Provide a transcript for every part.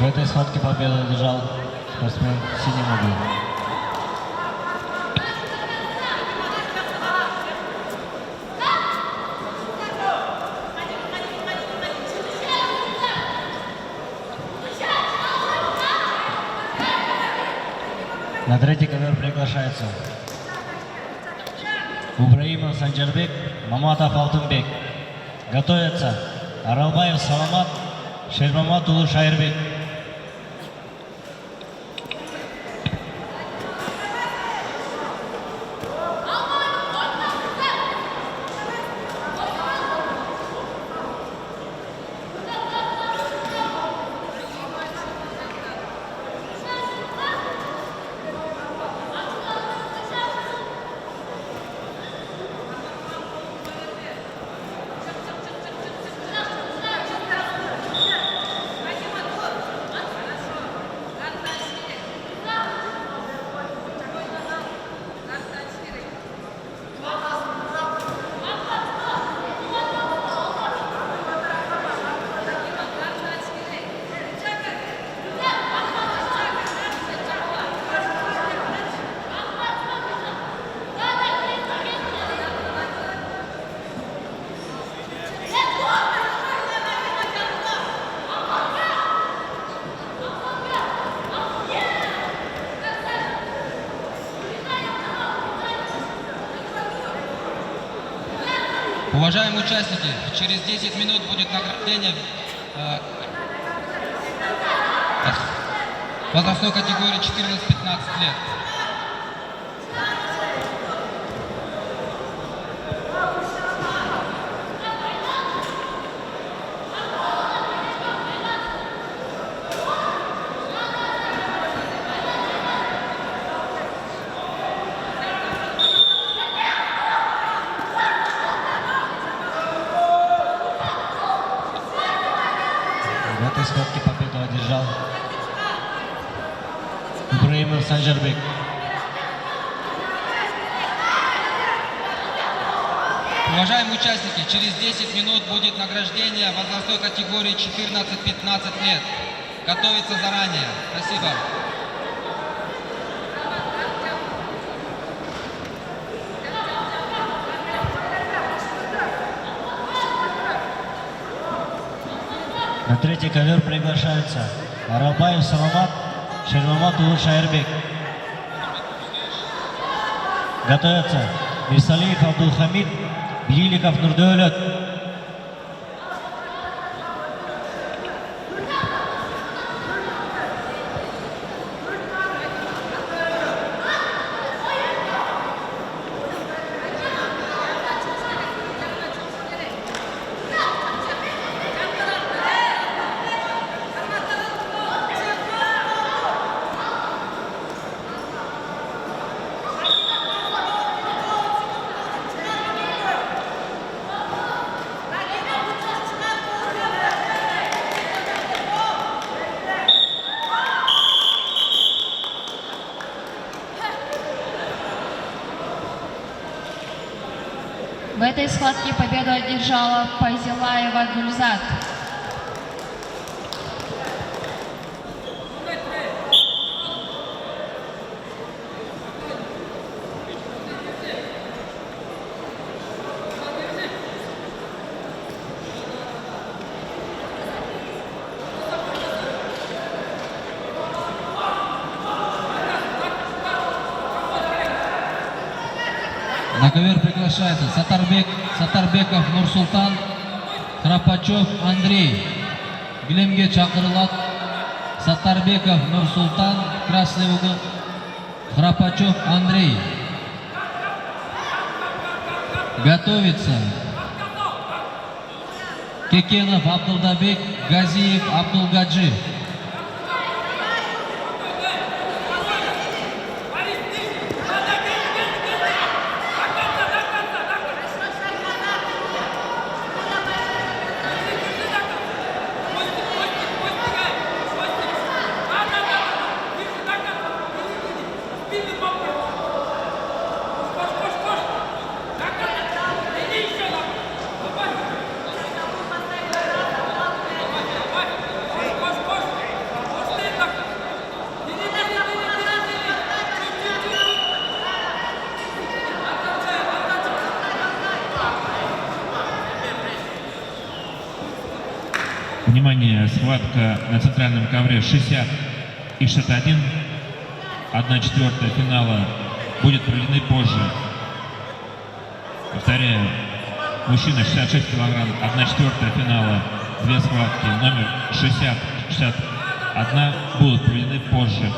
В этой схватке победу одержал спортсмен в синем углу. На третий ковер приглашается Ибраимов Санжарбек, Маматов Алтынбек. Готовятся Аралбаев Саламат, Шермамат Улы Шайырбек. Уважаемые участники, через 10 минут будет награждение возрастной категории 14-15 лет. В этой схватке победу одержал Ибраимов Санжарбек. Уважаемые участники, через 10 минут будет награждение возрастной категории 14-15 лет. Готовиться заранее. Спасибо. На третий ковер приглашаются Аралбаев Саламат, Шермамат Улы Шайырбек. Готовятся Мирсалиев Абдулхамид, Билиликов Нурдәулет. В этой схватке победу одержала Пайзилаева Гульзат. На ковер приглашается Сатарбеков Нурсултан, Храпачев Андрей. Билемге чакырылат Сатарбеков Нурсултан, красный угол, Храпачев Андрей. Готовится Кекенов Абдулдабек, Газиев Абдулгаджи. Внимание, схватка на центральном ковре 60 и 61. 1/4 финала будет проведены позже. Повторяю, мужчина 66 килограмм, 1/4 финала, две схватки, номер 60-61 будут проведены позже.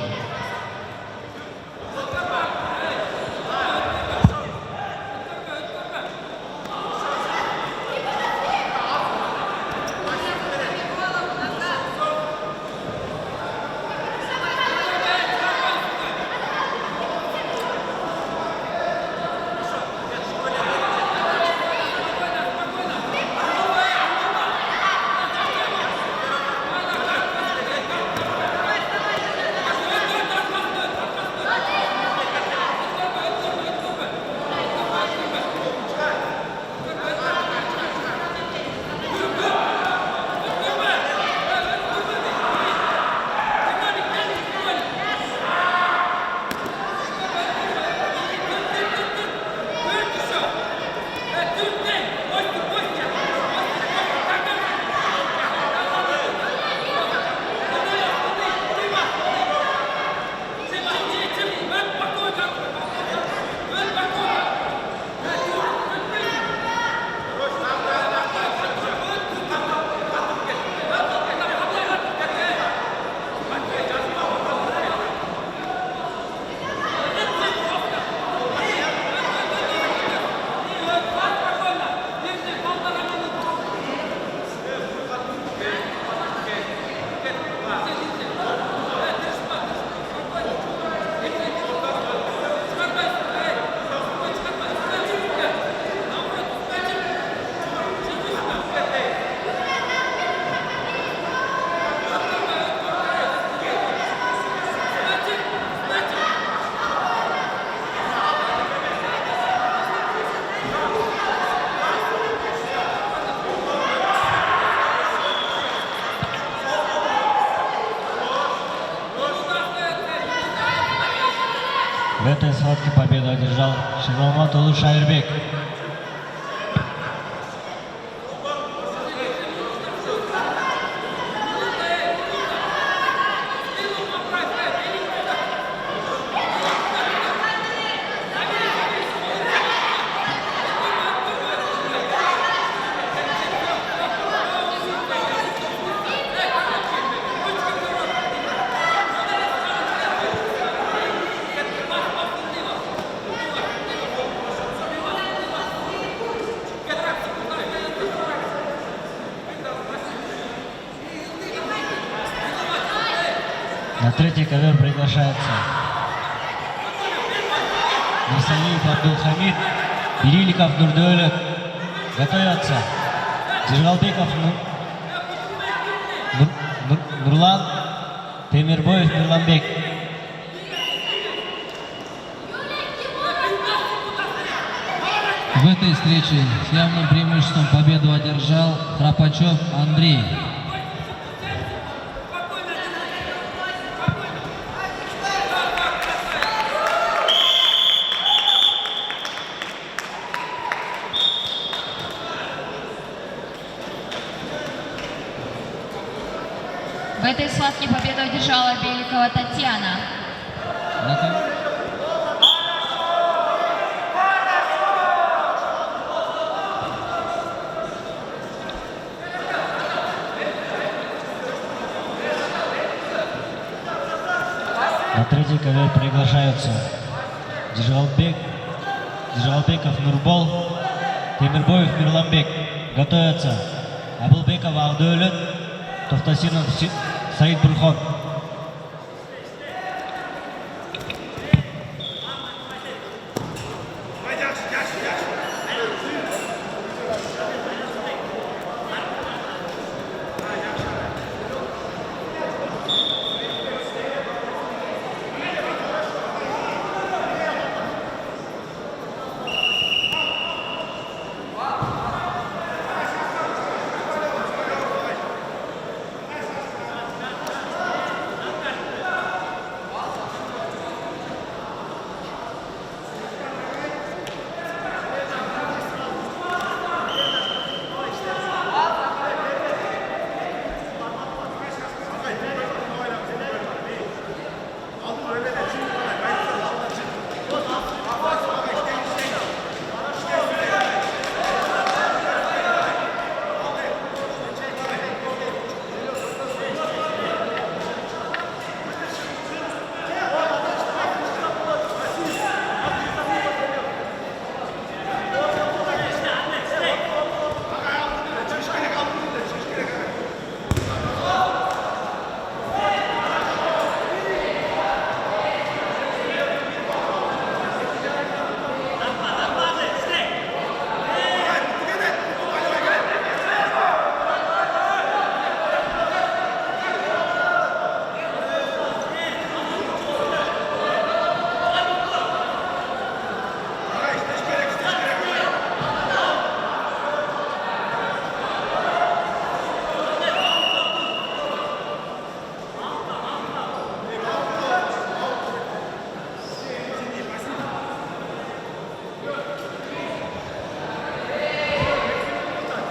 В этой схватке победу одержал Ширмаматулы Шайырбек. На третий ковер приглашается Мирсалиев Абдулхамид, Бериликов Нурдөлөк. Готовятся Джиргалбеков Нурлан, Темирбоев Мирланбек. В этой встрече с явным преимуществом победу одержал Храпачев Андрей. В этой схватке победу одержала Беликова Татьяна. На третий ковер приглашаются Джиргалбеков Нурбол, Темирбоев Мирланбек. Готовятся Абылбеков Агдөлөт, Тофтасинов Саид Бурхон.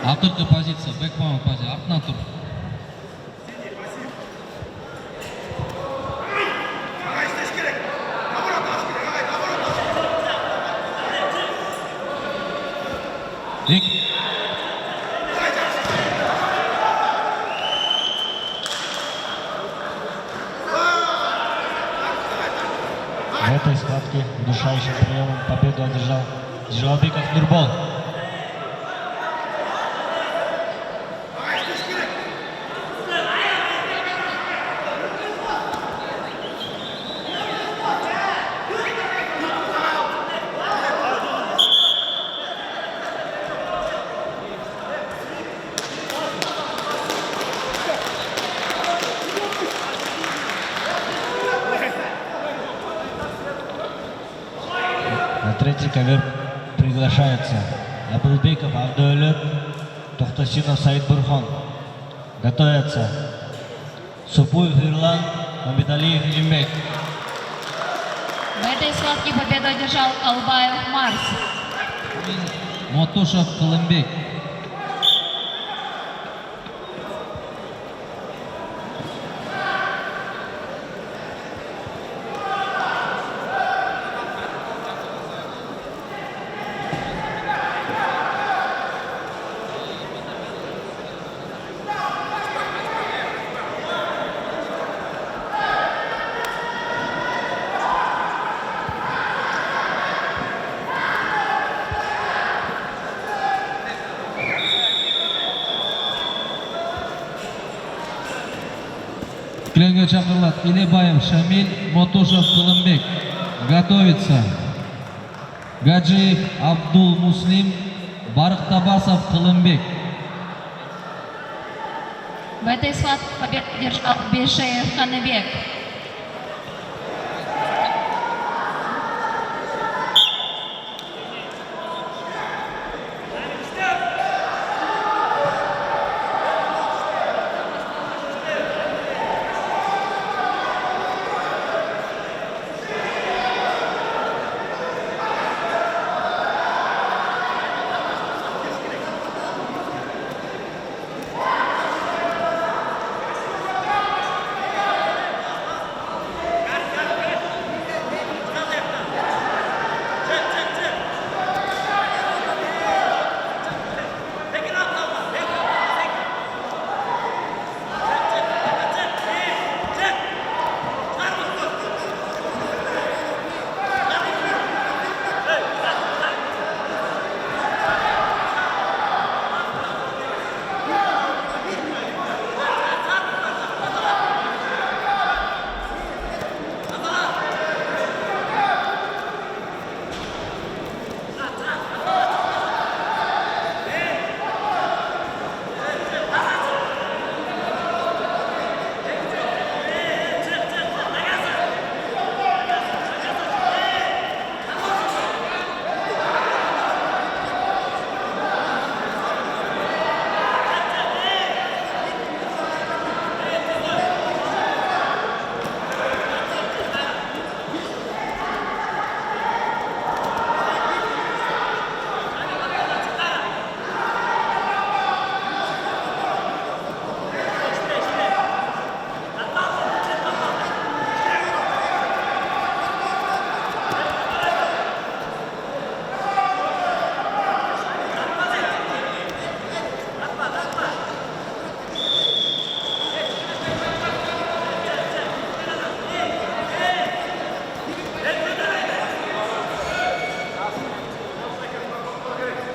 Авторская позиция, бэкпаунт позиция, артынан тур. Ик. В этой схватке удушающим приемом победу одержал Джалбеков Нурбол. На третий ковер приглашается Абылбеков Абдуэлет, Тохтасинов Саид Бурхон. Готовятся Супуев Ирлан, Мамбеталиев Илимбек. В этой схватке победу одержал Албаев Марс. Мотушев Кылымбек. Клинга Чакырлат, Илебаев Шамиль, Мотушев Кылымбек. Готовится Гаджиев Абдул Муслим, Барыктабасов Кылымбек. В этой схватке победу одержал Бейшеев Ханыбек.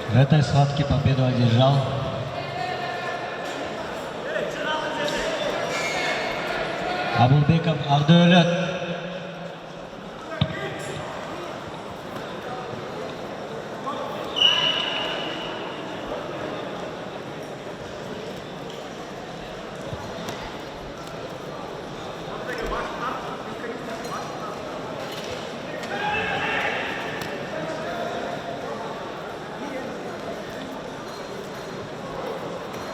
В этой схватке победу одержал Абылбеков Абдуэлет.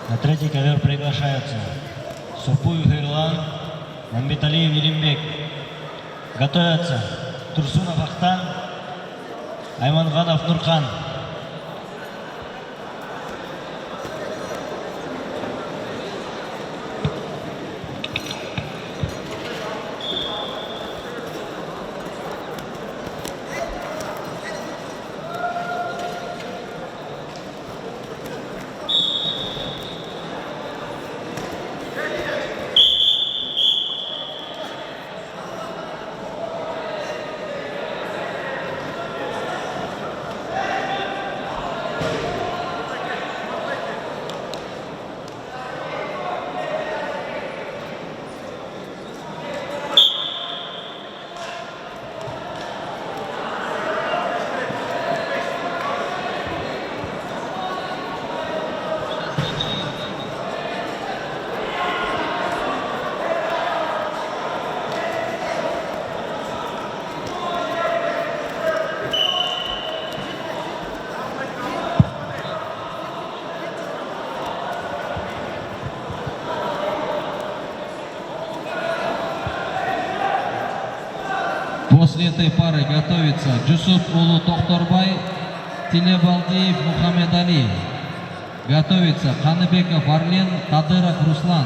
На третий ковер приглашаются Супуев Ирлан, Мамбеталиев Илимбек. Готовятся Турсунов Ахтан, Айманганов Нурхан. После этой пары готовится Джусуп Улу Тохторбай, Тилебалдиев Мухаммед Али. Готовится Ханыбеков Арлен, Кадыров Руслан.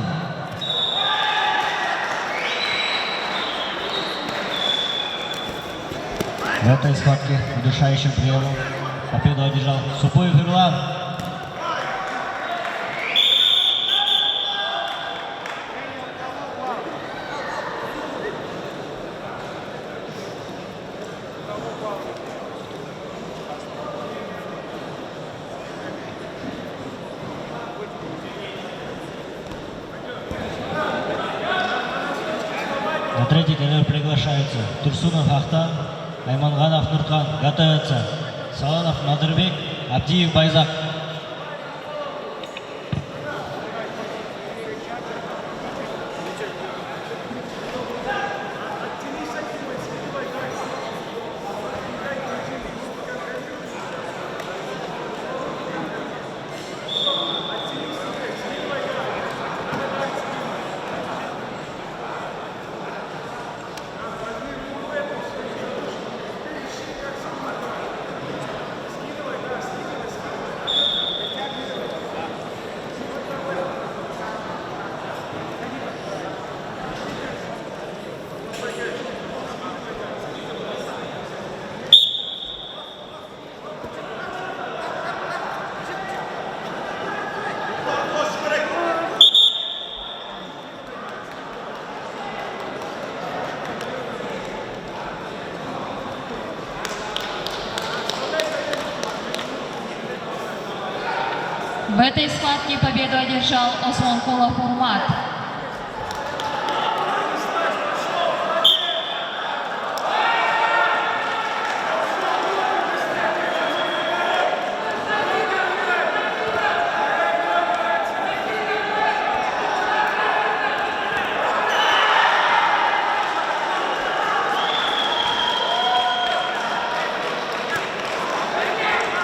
В этой схватке удушающим приемом победу одержал Супуев Ирлан. На третий ковер приглашаются Турсунов Ахтан, Айманганов Нуркан. Готовятся Саланов Надырбек, Абдиев Байзак. В этой схватке победу одержал Османкулов Урмат.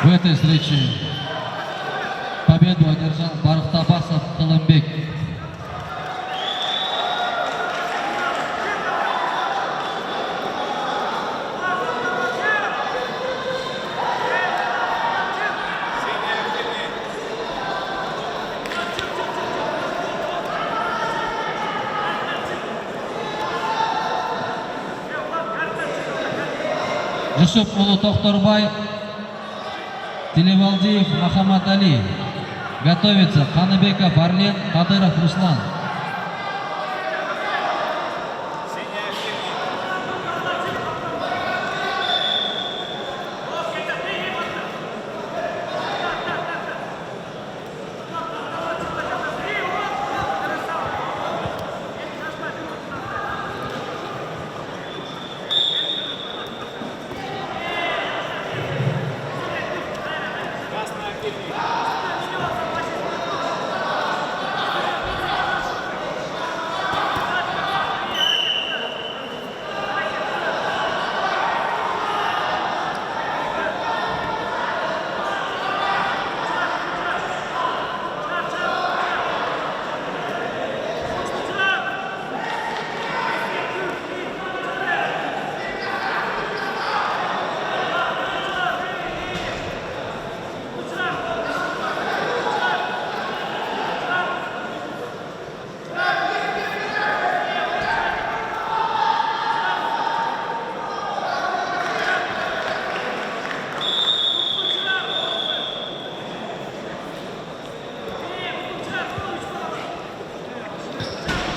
В этой встрече победу одержал Бархтабасов Кылымбек. Джусуп Улу Тохторбай, Тилебалдиев Мухаммад Али. Готовится Ханыбеков Арлен, Кадыров Руслан.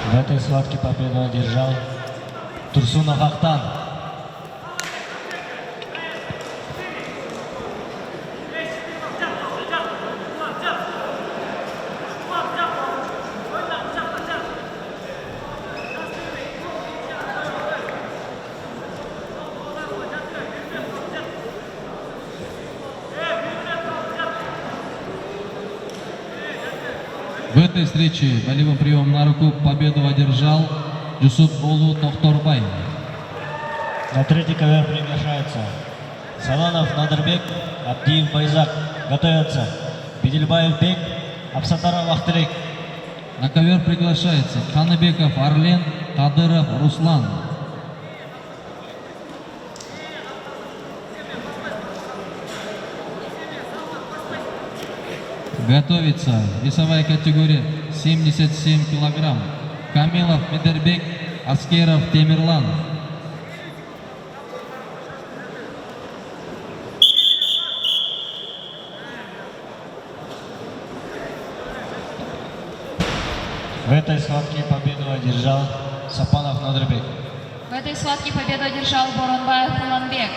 В этой схватке победу одержал Турсунов Ахтан. В этой встрече болевым приемом на руку победу одержал Джусупболу Тохторбай. На третий ковер приглашается Саланов Надырбек, Абдиев Байзак. Готовятся Бедельбаев Бек, Абсатаров Ахтырек. На ковер приглашается Ханыбеков Арлен, Кадыров Руслан. Готовится весовая категория 77 килограмм. Камилов Медербек, Аскеров Темирлан. В этой схватке победу одержал Сапанов Надырбек. В этой схватке победу одержал Боронбаев Уланбек.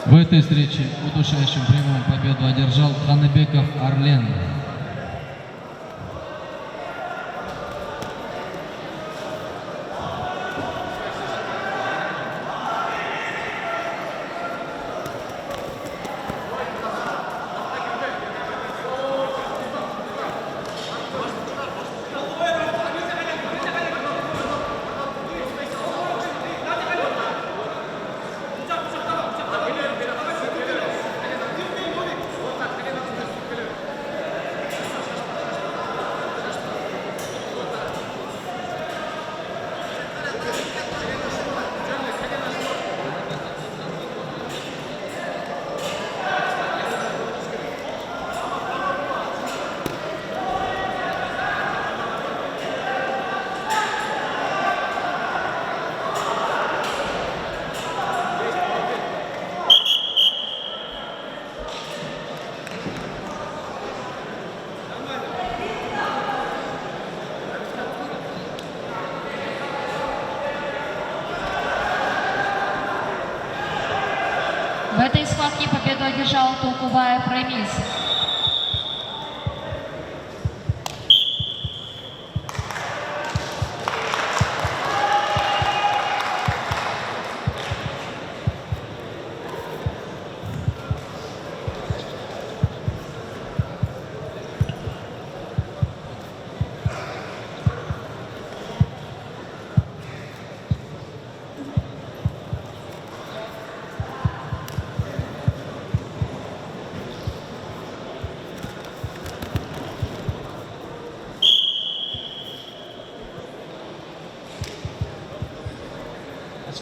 В этой встрече удушающим приемом победу одержал Ханыбеков Арлен. В этой схватке победу одержал Тулкубаев Рамис.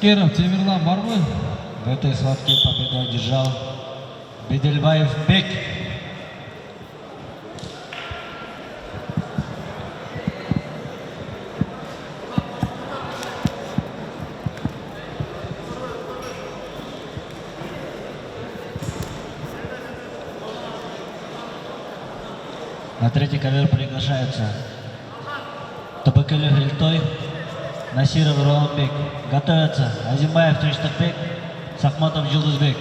Аскеров Темирлан бар ғой? В этой схватке победу одержал Бедельбаев Бек. На третий ковер приглашаются Табакелев Ильтой, Насиров Роланбек. Готовятся Азимбаев Триштакбек, Сахматов Жулдызбек.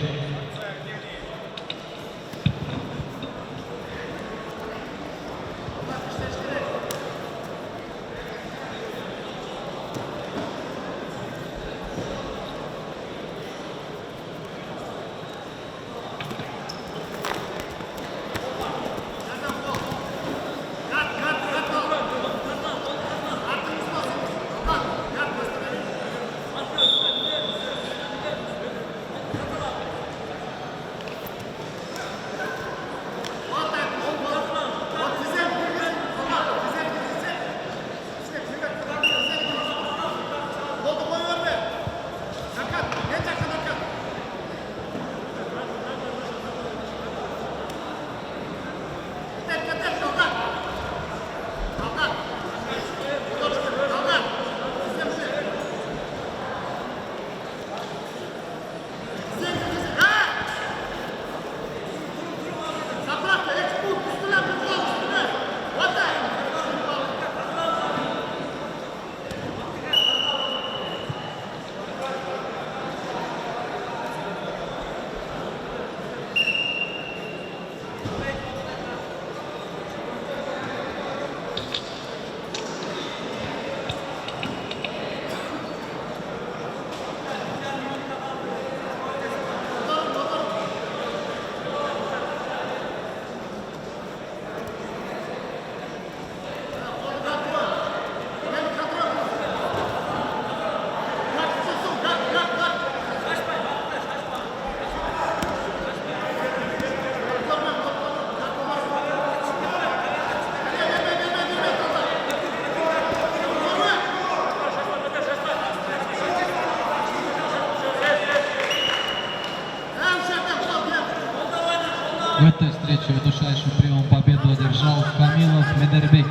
В этой встрече удушающий прием победу одержал Камилов Медербек.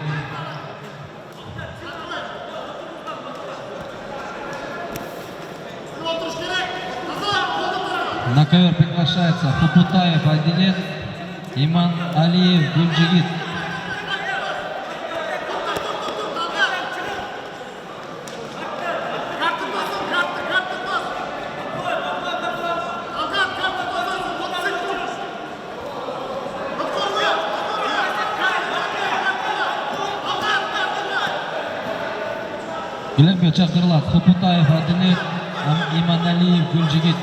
На ковер приглашается Хупутаев Адилет, Иман Алиев Гульджигит. Гүлерге чакырылат Хупутаев Адилет, Иман Алиев Гульджигит.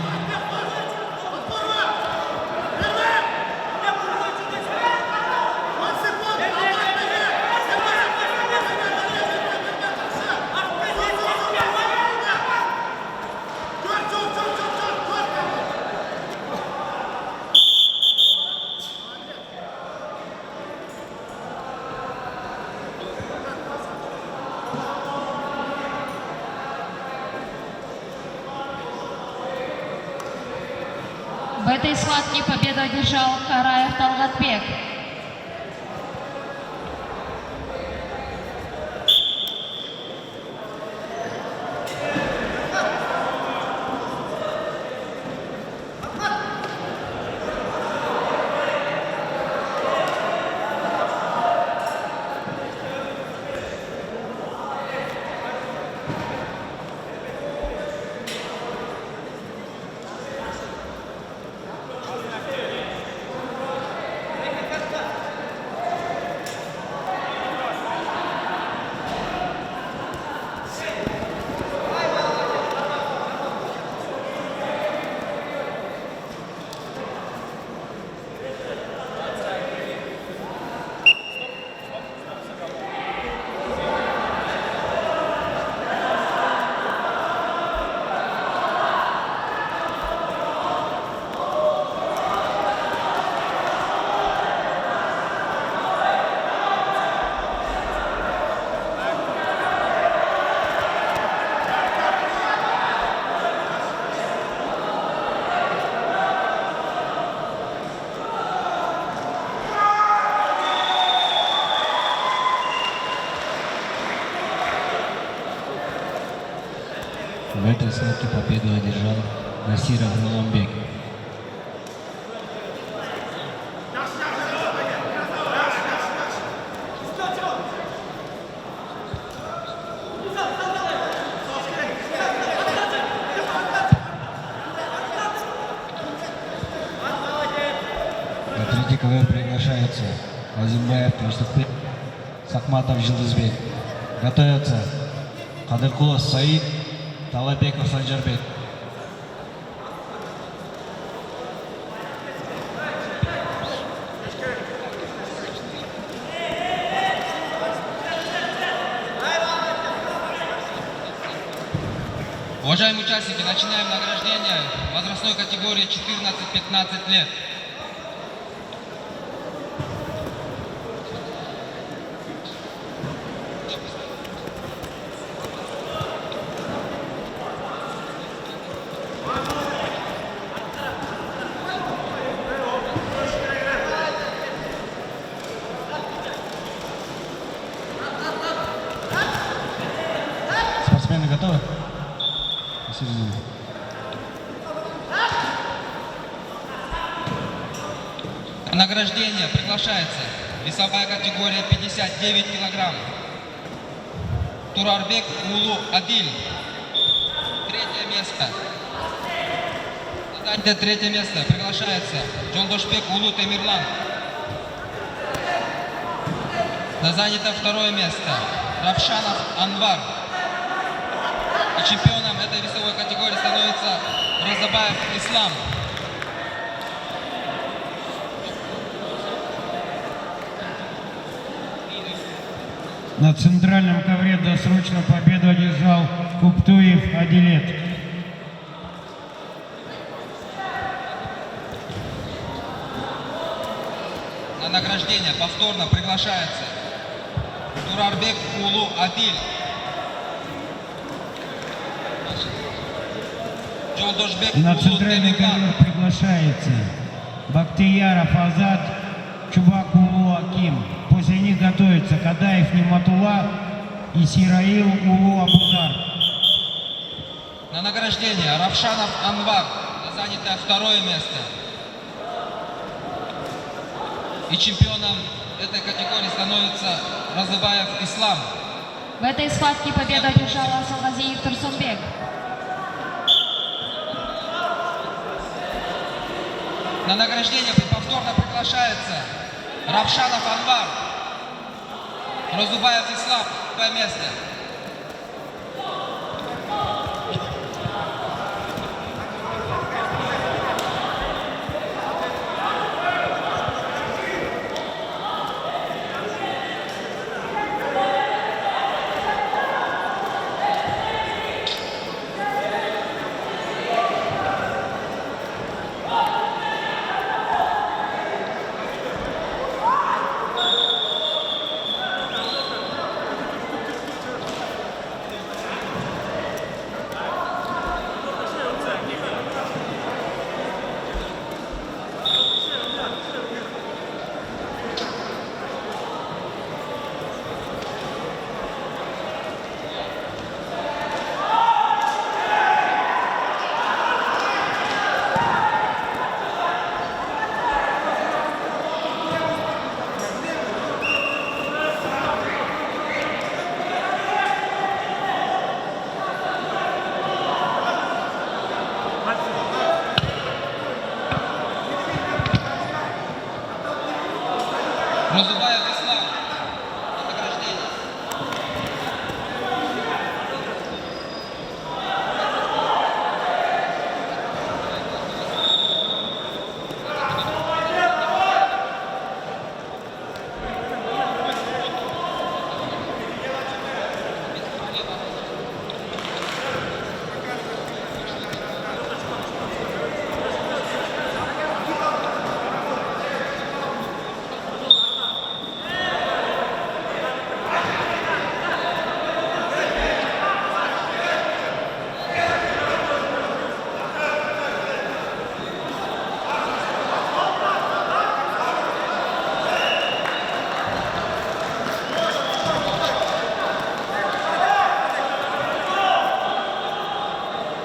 В этой схватке победу одержал Караев Талгатбек. В этой схватке победу одержал Насиров Нуламбек. На третий ковер приглашается Азимбаев Таштыкбек, Сахматов Жылдызбек. Готовятся Кадыркулов Саид, Талабеков Санжарбек. Уважаемые участники, начинаем награждение возрастной категории 14-15 лет. Спортсмены готовы? Посередине. На награждение приглашается весовая категория 59 килограмм. Турарбек Улу Адиль. Третье место. На третье место приглашается Жолдошбек Улу Темирлан. Занято второе место Равшанов Анвар. И чемпионом этой весовой категории становится Розабаев Ислам. На центральном ковре досрочно победу одержал Куптуев Адилет. На награждение повторно приглашается Турарбек Улу Адиль. Жолдошбек На Улу центральный Темирлан. ковер приглашается Бактияров Азат, Чубак-Улу Аким. После них готовятся Кадаев Ниматулла и Сираил Улу Абузар. На награждение Равшанов Анвар, занятое второе место. И чемпионом этой категории становится Разыбаев Ислам. В этой схватке победу одержал Асалгазиев Турсунбек. На награждение повторно приглашается Равшанов Анвар, Разубаев Ислам, первое место. Разубаев Ислам на награждение.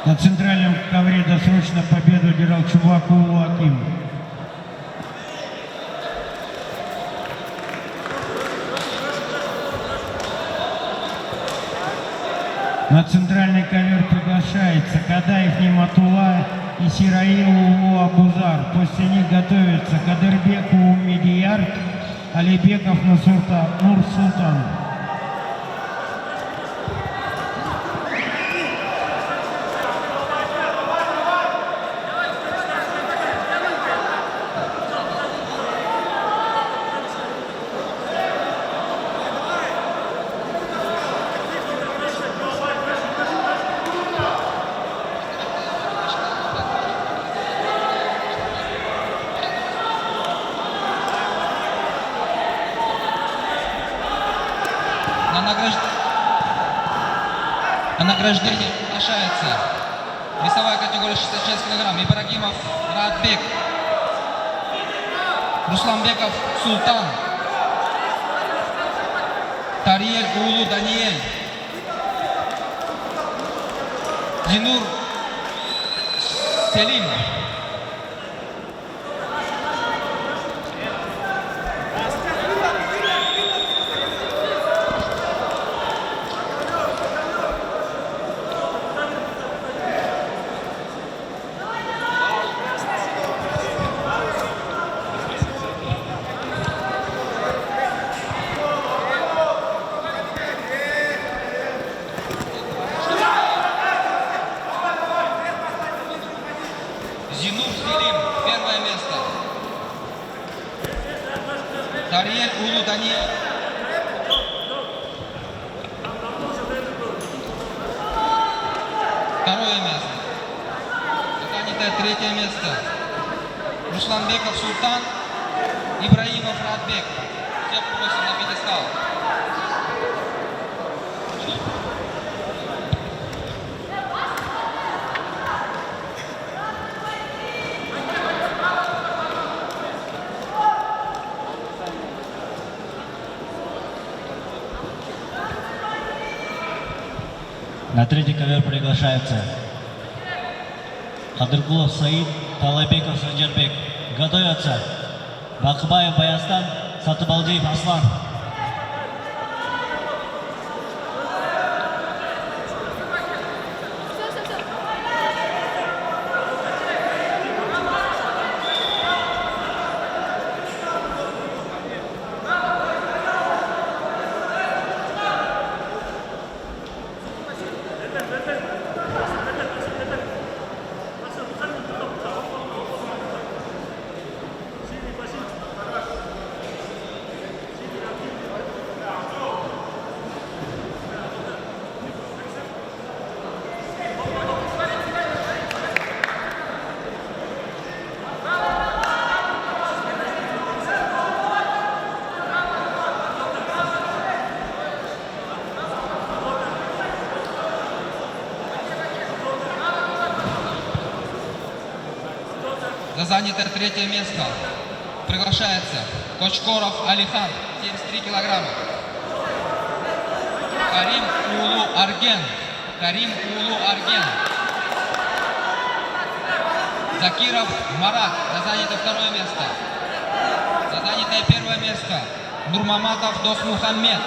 На центральном ковре досрочно победу одержал Чубак-Улу Аким. На центральный ковер приглашается Кадаев Ниматулла и Сираил Улу Абузар. После них готовятся Кадырбек Улу Медияр, Алибеков Нур-Султан. На награждение приглашается весовая категория 66 кг Ибрагимов Радбек, Русланбеков Султан, Тариель Улу Даниэль, Зинур Селим. Зинур Селим, первое место. Тариель Улу Даниэль. Второе место. Занятое третье место. Русланбеков Султан, Ибраимов Радбек. Всех просим на пьедестал. На третий ковер приглашается Кадыркулов Саид, Талайбеков Санжарбек. Готовятся Бакыбаев Баястан, Сатыбалдиев Аслан. За занятое третье место приглашается Кочкоров Алихан, 73 килограмма. Карим Улу Арген. Закиров Марат за занятое второе место. За занятое первое место Нурмаматов Досмухаммед.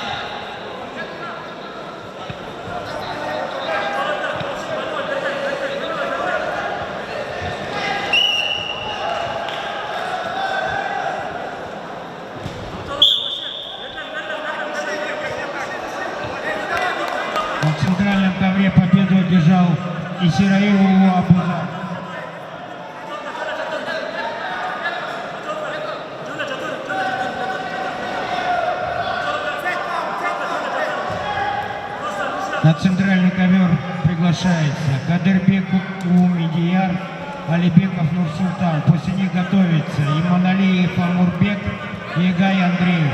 На центральном ковре победу одержал Исираил Улу Абузар. На центральный ковер приглашается Кадырбек Умидияр, Алибеков Нурсултан. После них готовится Иманалиев Амурбек и Игай Андреев.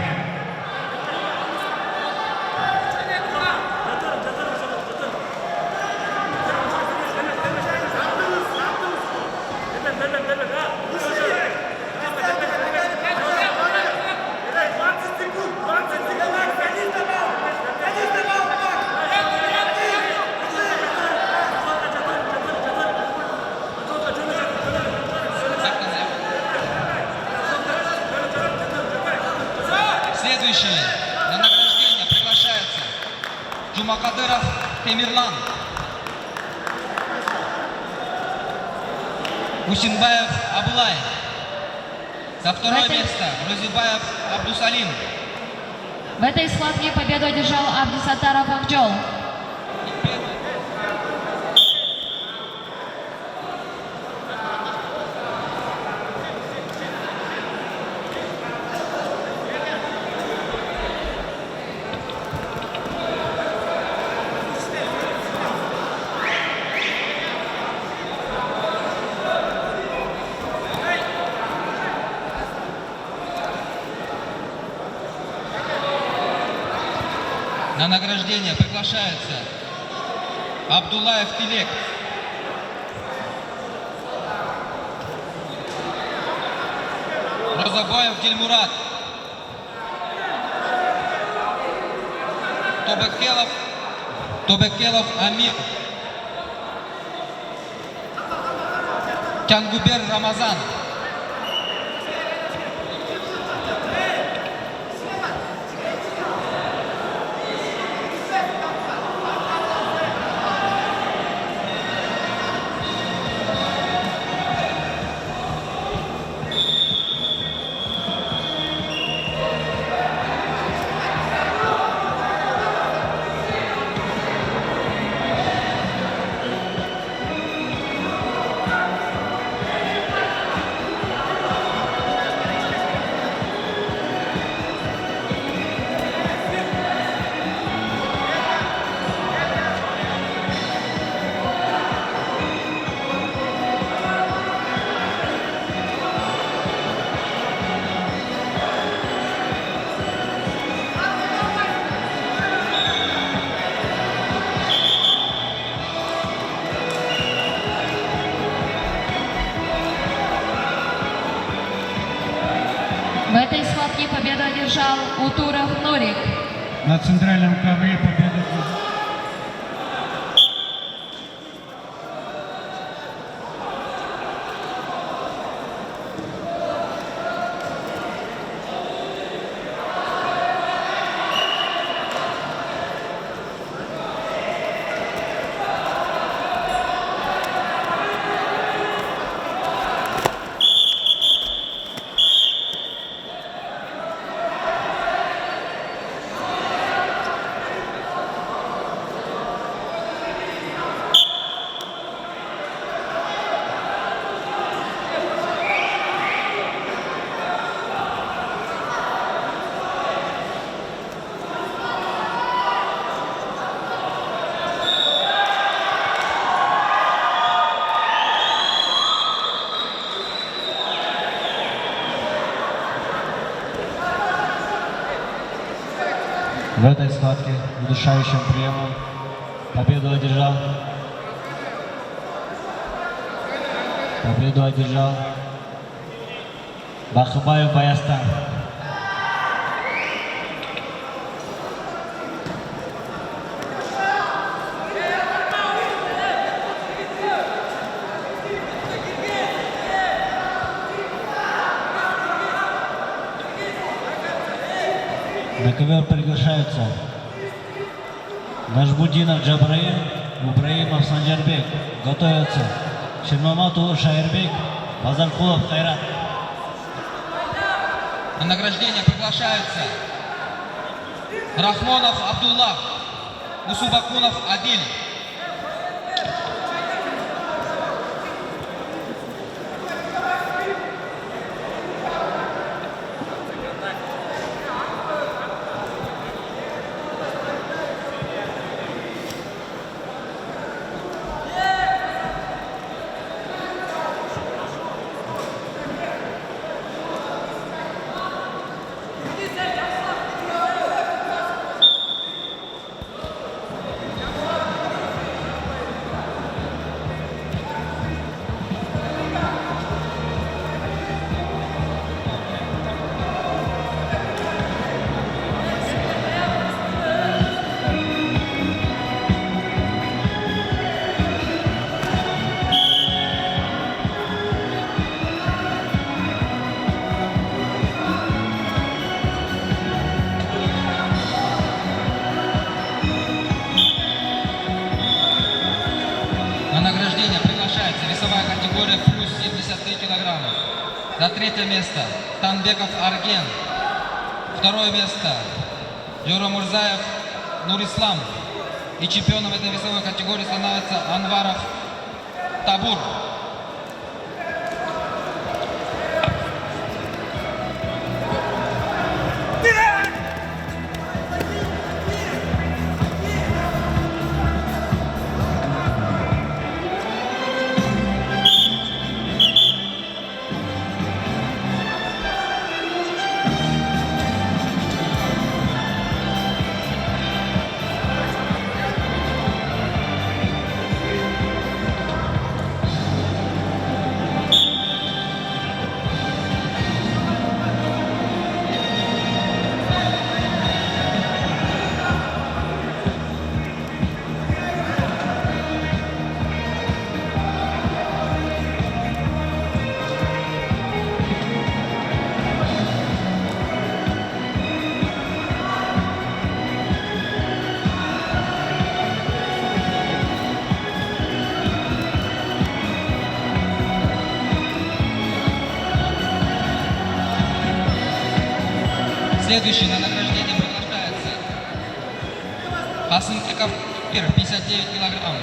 Следующий на награждение приглашается Джумакадыров Темирлан. Усинбаев Абулай. За второе место Розибаев Абдусалим. В этой схватке победу одержал Абдисатаров Ахджол. На награждение приглашается Абдуллаев Тилек. Розабаев Дильмурат. Тобекелов Амир. Кянгубер Рамазан. В этой схватке победу одержал Утуров Нурик. На центральном ковре победу одержал В этой схватке удушающим приемом победу одержал Бахыбаев Баястан. На ковер приглашаются Нажбудинов Джабраил, Убраимов Санджарбек. Готовятся Шермаматов Шаирбек, Базаркулов Хайрат. На награждение приглашаются Рахмонов Абдуллах, Усубакунов Адиль. На награждение приглашается весовая категория плюс 73 килограмма. За третье место Танбеков Арген. Второе место Юрамурзаев Нурислам. И чемпионом этой весовой категории становится Анваров Табур. Следующий на награждение приглашается Хасынкеков Кир, 59 килограмм.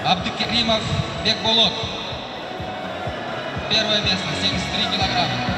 Абдыкеримов Бекболот. Первое место, 73 килограмма.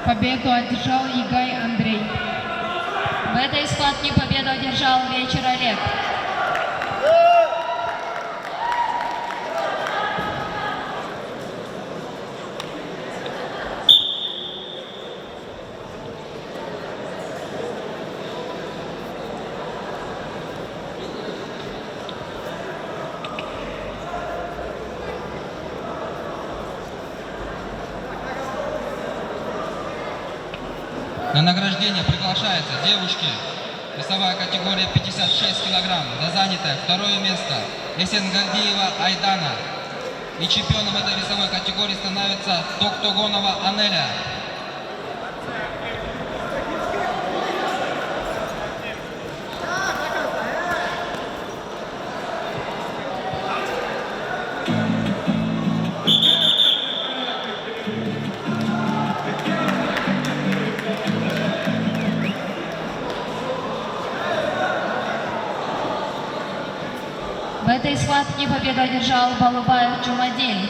Победу одержал Игай Андрей. В этой схватке победу одержал Вечер Олег. На награждение приглашаются девушки. Весовая категория 56 килограмм. За занятое второе место Эсенгардиева Айдана. И чемпионом этой весовой категории становится Токтогонова Анеля. В этой схватке победу одержал Балубаев Джумадиль.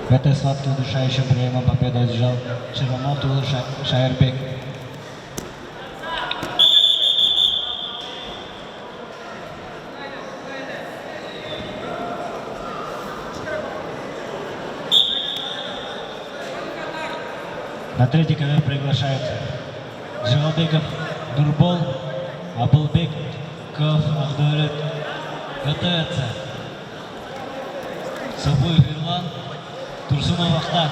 В этой схватке удушающим приемом победу одержал Червонотул Шайербек. На третий ковер приглашаются Джалбеков Нурбол, Абылбеков Агдорет. Готовятся Сабуев Ирлан, Турсунов Ахтар.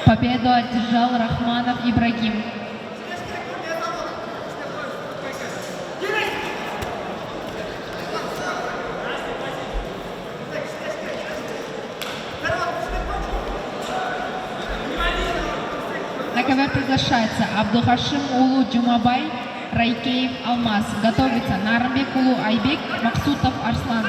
Победу одержал Рахманов Ибрагим. На ковер приглашается Абдухашим Улу Джумабай, Райкеев Алмаз. Готовится Нарымбек Улу Айбек, Максутов Арслан.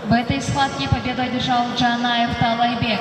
В этой схватке победу одержал Джанаев Талайбек.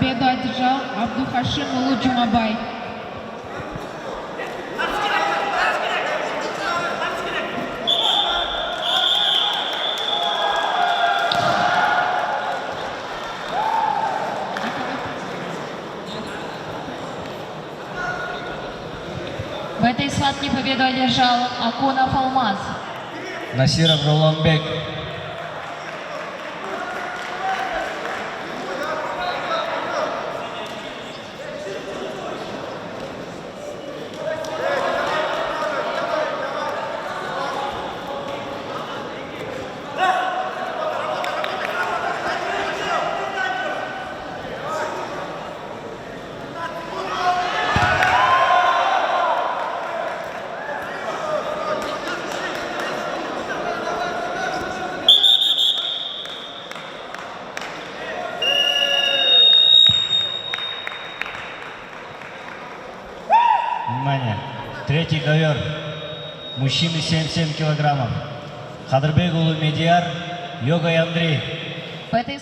Победу одержал Абдухашим Улуджумабай. В этой схватке победу одержал Акунов Алмаз. Насиров Роланбек. Внимание! Третий ковер. Мужчины 77 килограммов. Хадырбек Улу Медиар, Йогай Андрей. В этой